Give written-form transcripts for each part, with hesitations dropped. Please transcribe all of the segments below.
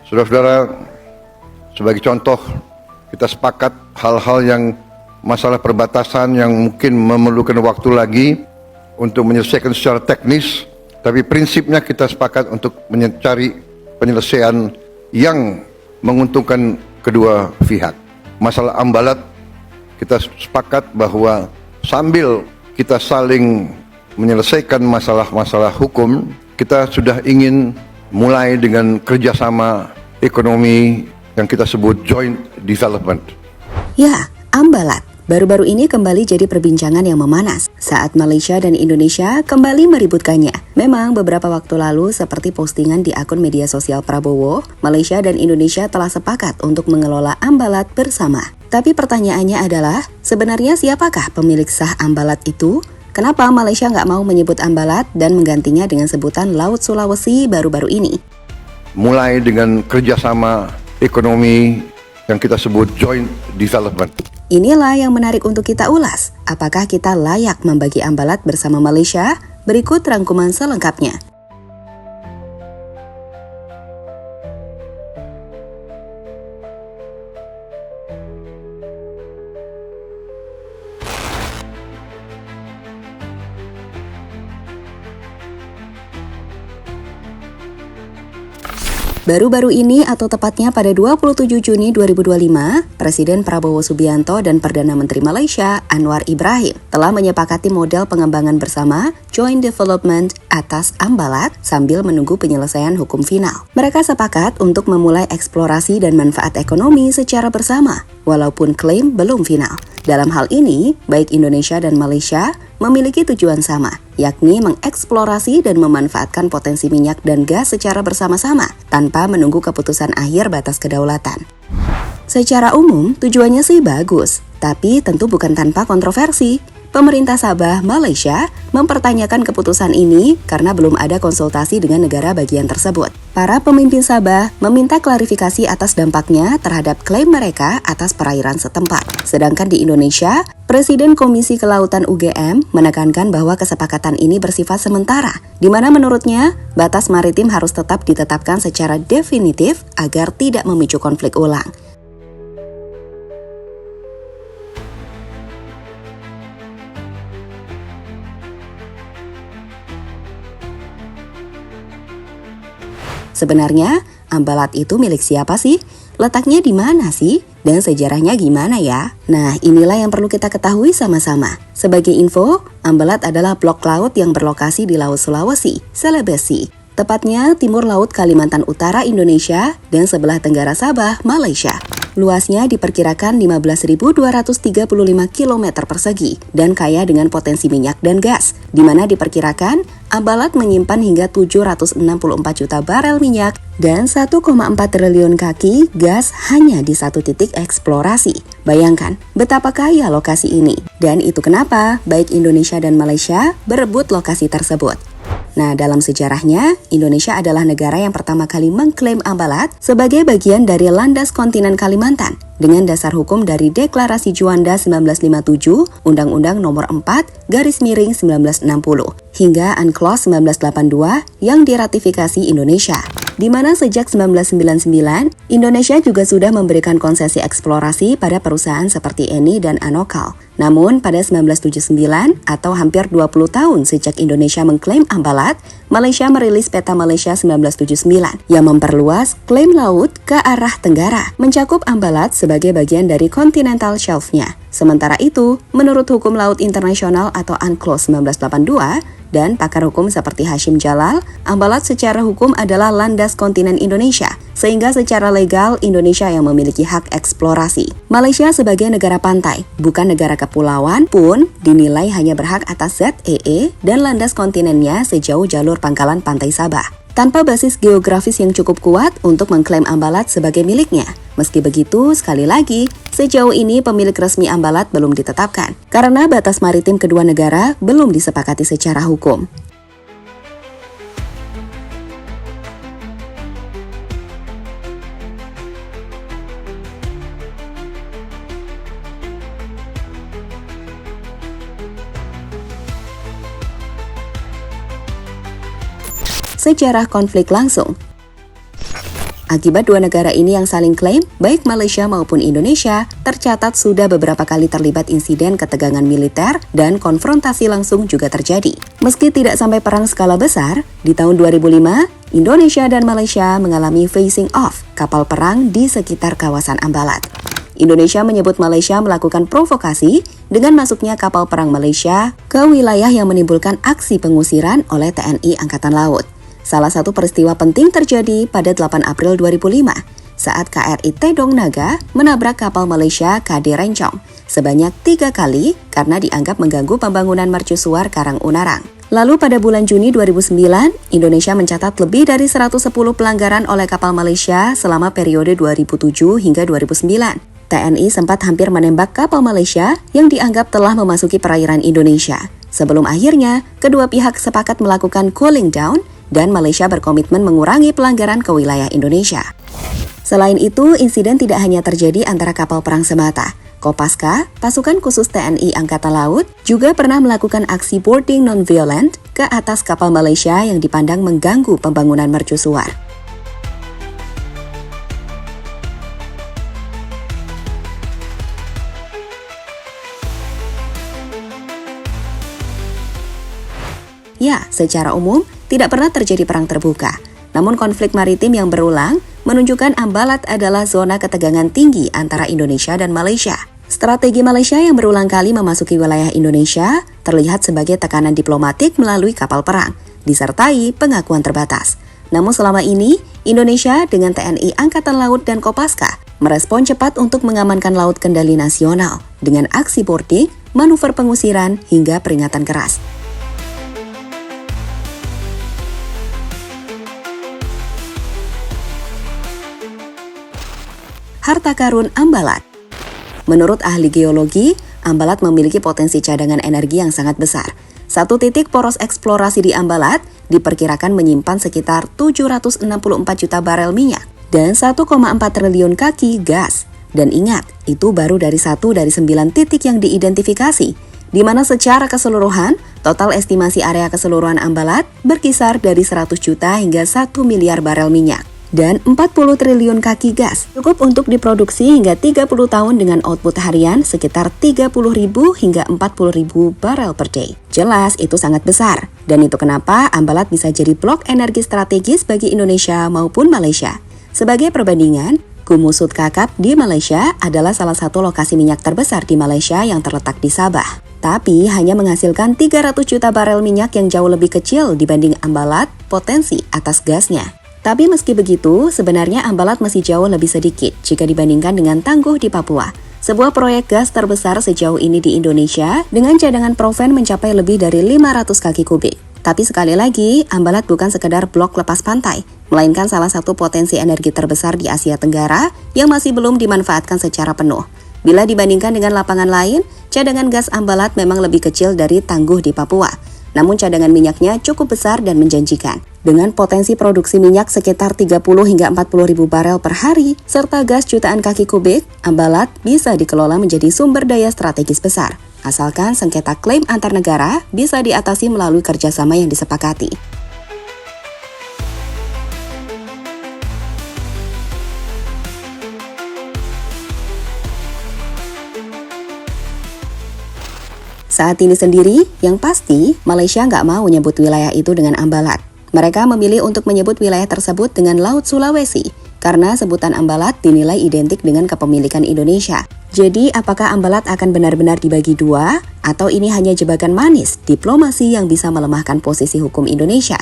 Saudara-saudara, sebagai contoh, kita sepakat hal-hal yang masalah perbatasan yang mungkin memerlukan waktu lagi untuk menyelesaikan secara teknis, tapi prinsipnya kita sepakat untuk mencari penyelesaian yang menguntungkan kedua pihak. Masalah ambalat, kita sepakat bahwa sambil kita saling menyelesaikan masalah-masalah hukum, kita sudah ingin mulai dengan kerjasama ekonomi yang kita sebut joint development. Ya, ambalat. Baru-baru ini kembali jadi perbincangan yang memanas saat Malaysia dan Indonesia kembali meributkannya. Memang beberapa waktu lalu seperti postingan di akun media sosial Prabowo, Malaysia dan Indonesia telah sepakat untuk mengelola ambalat bersama. Tapi pertanyaannya adalah, sebenarnya siapakah pemilik sah ambalat itu? Kenapa Malaysia nggak mau menyebut ambalat dan menggantinya dengan sebutan Laut Sulawesi baru-baru ini? Mulai dengan kerjasama ekonomi yang kita sebut joint development. Inilah yang menarik untuk kita ulas. Apakah kita layak membagi ambalat bersama Malaysia? Berikut rangkuman selengkapnya. Baru-baru ini atau tepatnya pada 27 Juni 2025, Presiden Prabowo Subianto dan Perdana Menteri Malaysia Anwar Ibrahim telah menyepakati model pengembangan bersama Joint Development atas ambalat sambil menunggu penyelesaian hukum final. Mereka sepakat untuk memulai eksplorasi dan manfaat ekonomi secara bersama, walaupun klaim belum final. Dalam hal ini, baik Indonesia dan Malaysia memiliki tujuan sama, yakni mengeksplorasi dan memanfaatkan potensi minyak dan gas secara bersama-sama, tanpa menunggu keputusan akhir batas kedaulatan. Secara umum, tujuannya sih bagus, tapi tentu bukan tanpa kontroversi. Pemerintah Sabah, Malaysia, mempertanyakan keputusan ini karena belum ada konsultasi dengan negara bagian tersebut. Para pemimpin Sabah meminta klarifikasi atas dampaknya terhadap klaim mereka atas perairan setempat. Sedangkan di Indonesia, Presiden Komisi Kelautan UGM menekankan bahwa kesepakatan ini bersifat sementara, di mana menurutnya batas maritim harus tetap ditetapkan secara definitif agar tidak memicu konflik ulang. Sebenarnya, ambalat itu milik siapa sih? Letaknya di mana sih? Dan sejarahnya gimana ya? Nah, inilah yang perlu kita ketahui sama-sama. Sebagai info, ambalat adalah blok laut yang berlokasi di Laut Sulawesi, Celebesi. Tepatnya timur laut Kalimantan Utara Indonesia dan sebelah tenggara Sabah, Malaysia. Luasnya diperkirakan 15.235 km persegi dan kaya dengan potensi minyak dan gas, di mana diperkirakan ambalat menyimpan hingga 764 juta barel minyak dan 1,4 triliun kaki gas hanya di satu titik eksplorasi. Bayangkan betapa kaya lokasi ini. Dan itu kenapa baik Indonesia dan Malaysia berebut lokasi tersebut. Nah, dalam sejarahnya, Indonesia adalah negara yang pertama kali mengklaim ambalat sebagai bagian dari landas kontinen Kalimantan dengan dasar hukum dari Deklarasi Juanda 1957, Undang-Undang Nomor 4/1960, hingga UNCLOS 1982 yang diratifikasi Indonesia. Di mana sejak 1999, Indonesia juga sudah memberikan konsesi eksplorasi pada perusahaan seperti Eni dan Anokal. Namun pada 1979 atau hampir 20 tahun sejak Indonesia mengklaim ambalat, Malaysia merilis Peta Malaysia 1979 yang memperluas klaim laut ke arah tenggara, mencakup ambalat sebagai bagian dari continental shelf-nya. Sementara itu, menurut Hukum Laut Internasional atau UNCLOS 1982, dan pakar hukum seperti Hashim Jalal, ambalat secara hukum adalah landas kontinen Indonesia, sehingga secara legal Indonesia yang memiliki hak eksplorasi. Malaysia sebagai negara pantai, bukan negara kepulauan pun dinilai hanya berhak atas ZEE dan landas kontinennya sejauh jalur pangkalan pantai Sabah, tanpa basis geografis yang cukup kuat untuk mengklaim ambalat sebagai miliknya. Meski begitu, sekali lagi, sejauh ini pemilik resmi ambalat belum ditetapkan, karena batas maritim kedua negara belum disepakati secara hukum. Sejarah konflik langsung. Akibat dua negara ini yang saling klaim, baik Malaysia maupun Indonesia, tercatat sudah beberapa kali terlibat insiden ketegangan militer dan konfrontasi langsung juga terjadi. Meski tidak sampai perang skala besar, di tahun 2005, Indonesia dan Malaysia mengalami facing off kapal perang di sekitar kawasan Ambalat. Indonesia menyebut Malaysia melakukan provokasi dengan masuknya kapal perang Malaysia ke wilayah yang menimbulkan aksi pengusiran oleh TNI Angkatan Laut. Salah satu peristiwa penting terjadi pada 8 April 2005 saat KRI Tedong Naga menabrak kapal Malaysia KD Rencong sebanyak 3 kali karena dianggap mengganggu pembangunan mercusuar Karang Unarang. Lalu pada bulan Juni 2009, Indonesia mencatat lebih dari 110 pelanggaran oleh kapal Malaysia selama periode 2007 hingga 2009. TNI sempat hampir menembak kapal Malaysia yang dianggap telah memasuki perairan Indonesia. Sebelum akhirnya, kedua pihak sepakat melakukan cooling down dan Malaysia berkomitmen mengurangi pelanggaran ke wilayah Indonesia. Selain itu, insiden tidak hanya terjadi antara kapal perang semata. Kopaska, pasukan khusus TNI Angkatan Laut, juga pernah melakukan aksi boarding non-violent ke atas kapal Malaysia yang dipandang mengganggu pembangunan mercusuar. Ya, secara umum, tidak pernah terjadi perang terbuka. Namun konflik maritim yang berulang menunjukkan Ambalat adalah zona ketegangan tinggi antara Indonesia dan Malaysia. Strategi Malaysia yang berulang kali memasuki wilayah Indonesia terlihat sebagai tekanan diplomatik melalui kapal perang, disertai pengakuan terbatas. Namun selama ini, Indonesia dengan TNI Angkatan Laut dan Kopaska merespon cepat untuk mengamankan laut kendali nasional dengan aksi boarding, manuver pengusiran, hingga peringatan keras. Harta karun Ambalat. Menurut ahli geologi, Ambalat memiliki potensi cadangan energi yang sangat besar. Satu titik poros eksplorasi di Ambalat diperkirakan menyimpan sekitar 764 juta barel minyak dan 1,4 triliun kaki gas. Dan ingat, itu baru dari 1 dari 9 titik yang diidentifikasi, di mana secara keseluruhan, total estimasi area keseluruhan Ambalat berkisar dari 100 juta hingga 1 miliar barel minyak dan 40 triliun kaki gas, cukup untuk diproduksi hingga 30 tahun dengan output harian sekitar 30.000 hingga 40.000 barel per day. Jelas itu sangat besar, dan itu kenapa Ambalat bisa jadi blok energi strategis bagi Indonesia maupun Malaysia. Sebagai perbandingan, Gumusut Kakap di Malaysia adalah salah satu lokasi minyak terbesar di Malaysia yang terletak di Sabah. Tapi hanya menghasilkan 300 juta barel minyak yang jauh lebih kecil dibanding Ambalat potensi atas gasnya. Tapi meski begitu, sebenarnya Ambalat masih jauh lebih sedikit jika dibandingkan dengan Tangguh di Papua. Sebuah proyek gas terbesar sejauh ini di Indonesia dengan cadangan proven mencapai lebih dari 500 kaki kubik. Tapi sekali lagi, Ambalat bukan sekedar blok lepas pantai, melainkan salah satu potensi energi terbesar di Asia Tenggara yang masih belum dimanfaatkan secara penuh. Bila dibandingkan dengan lapangan lain, cadangan gas Ambalat memang lebih kecil dari Tangguh di Papua. Namun cadangan minyaknya cukup besar dan menjanjikan. Dengan potensi produksi minyak sekitar 30 hingga 40 ribu barel per hari, serta gas jutaan kaki kubik, Ambalat bisa dikelola menjadi sumber daya strategis besar. Asalkan sengketa klaim antar negara bisa diatasi melalui kerjasama yang disepakati. Saat ini sendiri, yang pasti Malaysia nggak mau menyebut wilayah itu dengan Ambalat. Mereka memilih untuk menyebut wilayah tersebut dengan Laut Sulawesi, karena sebutan Ambalat dinilai identik dengan kepemilikan Indonesia. Jadi, apakah Ambalat akan benar-benar dibagi dua, atau ini hanya jebakan manis diplomasi yang bisa melemahkan posisi hukum Indonesia?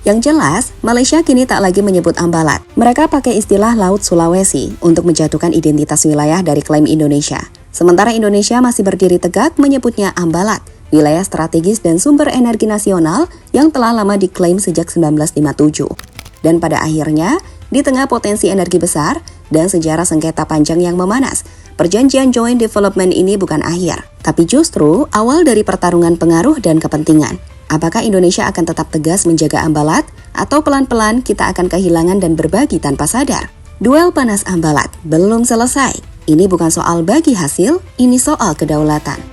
Yang jelas, Malaysia kini tak lagi menyebut Ambalat. Mereka pakai istilah Laut Sulawesi untuk menjatuhkan identitas wilayah dari klaim Indonesia. Sementara Indonesia masih berdiri tegak menyebutnya Ambalat, wilayah strategis dan sumber energi nasional yang telah lama diklaim sejak 1957. Dan pada akhirnya, di tengah potensi energi besar dan sejarah sengketa panjang yang memanas, perjanjian Joint Development ini bukan akhir, tapi justru awal dari pertarungan pengaruh dan kepentingan. Apakah Indonesia akan tetap tegas menjaga Ambalat, atau pelan-pelan kita akan kehilangan dan berbagi tanpa sadar? Duel panas Ambalat belum selesai. Ini bukan soal bagi hasil, ini soal kedaulatan.